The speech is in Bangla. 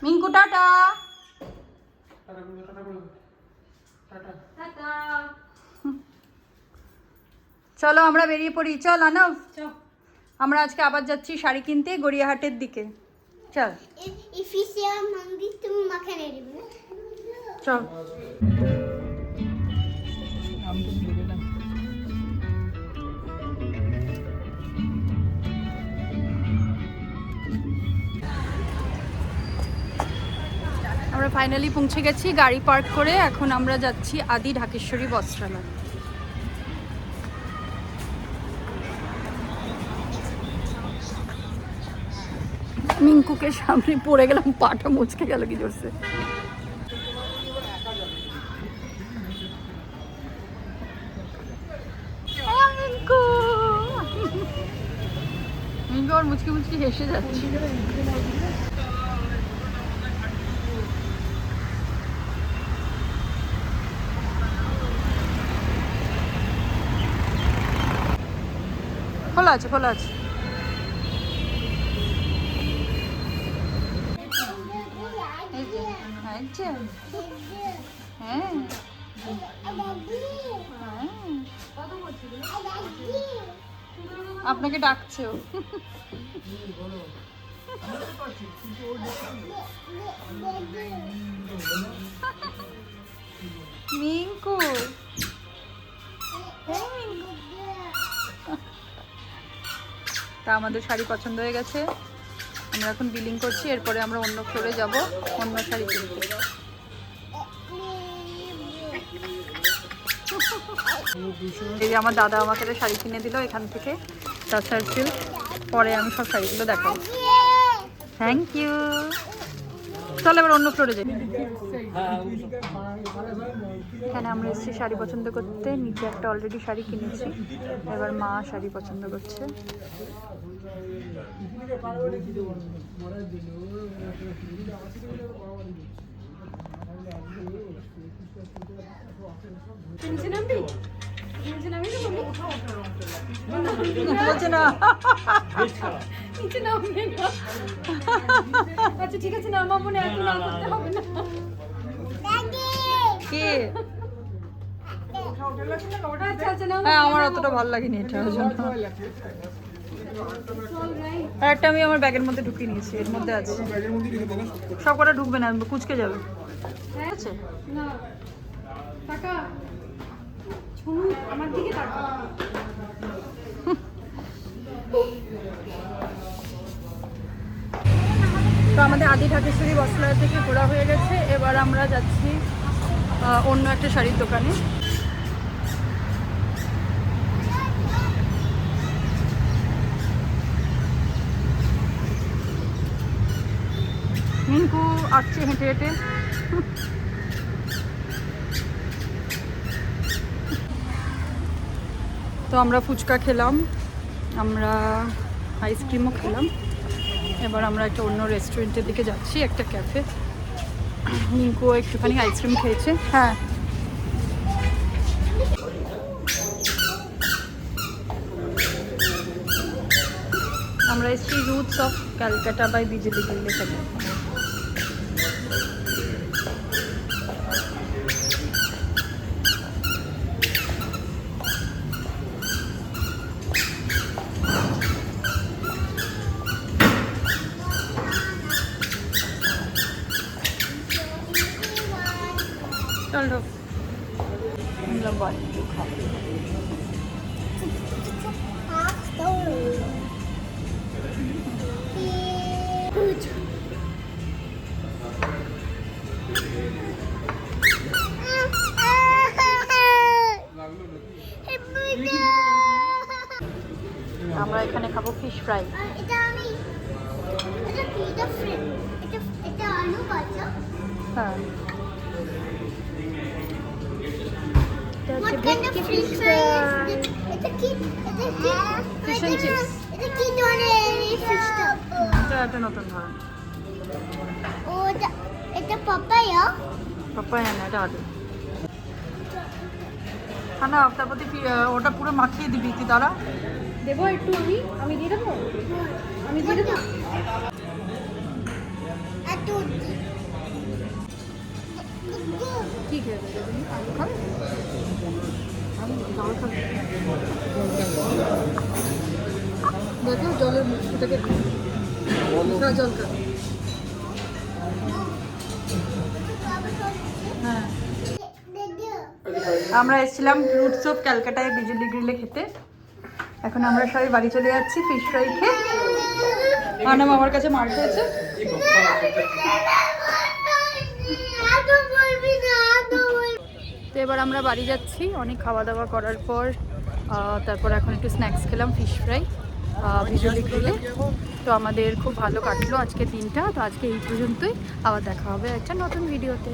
মিঙ্কু টাটা। চলো আমরা বেরিয়ে পড়ি। চল আনব, আমরা আজকে আবার যাচ্ছি শাড়ি কিনতে গড়িয়াহাটের দিকে। চল চল। আমরা ফাইনালি পৌঁছে গেছি গাড়ি পার্ক করে। এখন আমরা যাচ্ছি আদি ঢাকেশ্বরী বস্ত্রালয়। মিঙ্কুকে সামনে পড়ে গেলাম, পাটা মুচকে গেল কি জোরছে। মিঙ্কু মিঙ্কু আর মুচকি মুচকি হেসে যাচ্ছে। খোলা আছে, খোলা আছে। হ্যাঁ আপনাকে ডাকছে ও। মিঙ্কু তা আমাদের শাড়ি পছন্দ হয়ে গেছে, আমরা এখন বিলিং করছি। এরপরে আমরা অন্য ফ্লোরে যাব অন্য শাড়ি কিনতে। এই যে আমার দাদা আমাকে শাড়ি কিনে দিল এখান থেকে, সার্কেল। পরে আমি সব শাড়িগুলো দেখাবো। Thank you. চলো এবার অন্য ফ্লোরে যাই। এখানে আমরা এসেছি শাড়ি পছন্দ করতে। নিচে একটা অলরেডি শাড়ি কিনেছি, এবার মা শাড়ি পছন্দ করছে। আচ্ছা ঠিক আছে, না আমার মনে এখন আর করতে হবে না। হ্যাঁ আমার অতটা ভালো লাগেনি এটা, ওই জন্য। আর একটা আমি আমার ব্যাগের মধ্যে ঢুকিয়ে নিয়েছি, এর মধ্যে আছে। সব কটা ঢুকবে না, কুচকে যাবে। আছে না টাকা ছুনু আমার দিকে টাকা। তো আমাদের আদি ঢাকেশ্বরী বস্ত্রালয় থেকে ঘোরা হয়ে গেছে। এবার আমরা যাচ্ছি অন্য একটা শাড়ির দোকানে। মিঙ্কু আসছে হেঁটে হেঁটে। তো আমরা ফুচকা খেলাম, আমরা আইসক্রিমও খেলাম। এবার আমরা একটা অন্য রেস্টুরেন্টের দিকে যাচ্ছি, একটা ক্যাফে। মিঙ্কুও একটুখানি আইসক্রিম খেয়েছে। হ্যাঁ আমরা এসেছি roots of Calcutta by BJP Delhi থেকে। চল ঢোক। আমরা এখানে খাবো ফিশ ফ্রাই। হ্যাঁ ফিশ এন্ড চিপস। এটা নতুন ধরন। এটা পাপায়া। পাপায়া না, এটা আলু। হ্যাঁ না, তারপর ওটা পুরো মাখিয়ে দিবি তুই। দাঁড়া দেবো একটু, আমি দিয়ে দেবো, আমি দিয়ে দেবো। একটা কি খেয়ে দেবে তুমি? আলু খাবে? জল খাবে? দেখো জলের মুখটাকে জল খাবে। হ্যাঁ, আমরা এসেছিলাম রুটস অফ ক্যালকাটায় বিজলি গ্রিলে খেতে। এখন আমরা সবাই বাড়ি চলে যাচ্ছি ফিশ ফ্রাই খেয়ে। আনাম আমার কাছে মার খেয়েছে। তো এবার আমরা বাড়ি যাচ্ছি অনেক খাওয়া দাওয়া করার পর। তারপর এখন একটু স্ন্যাক্স খেলাম ফিশ ফ্রাই বিজলি গ্রিলে। তো আমাদের খুব ভালো কাটলো আজকে দিনটা। তো আজকে এই পর্যন্তই, আবার দেখা হবে একটা নতুন ভিডিওতে।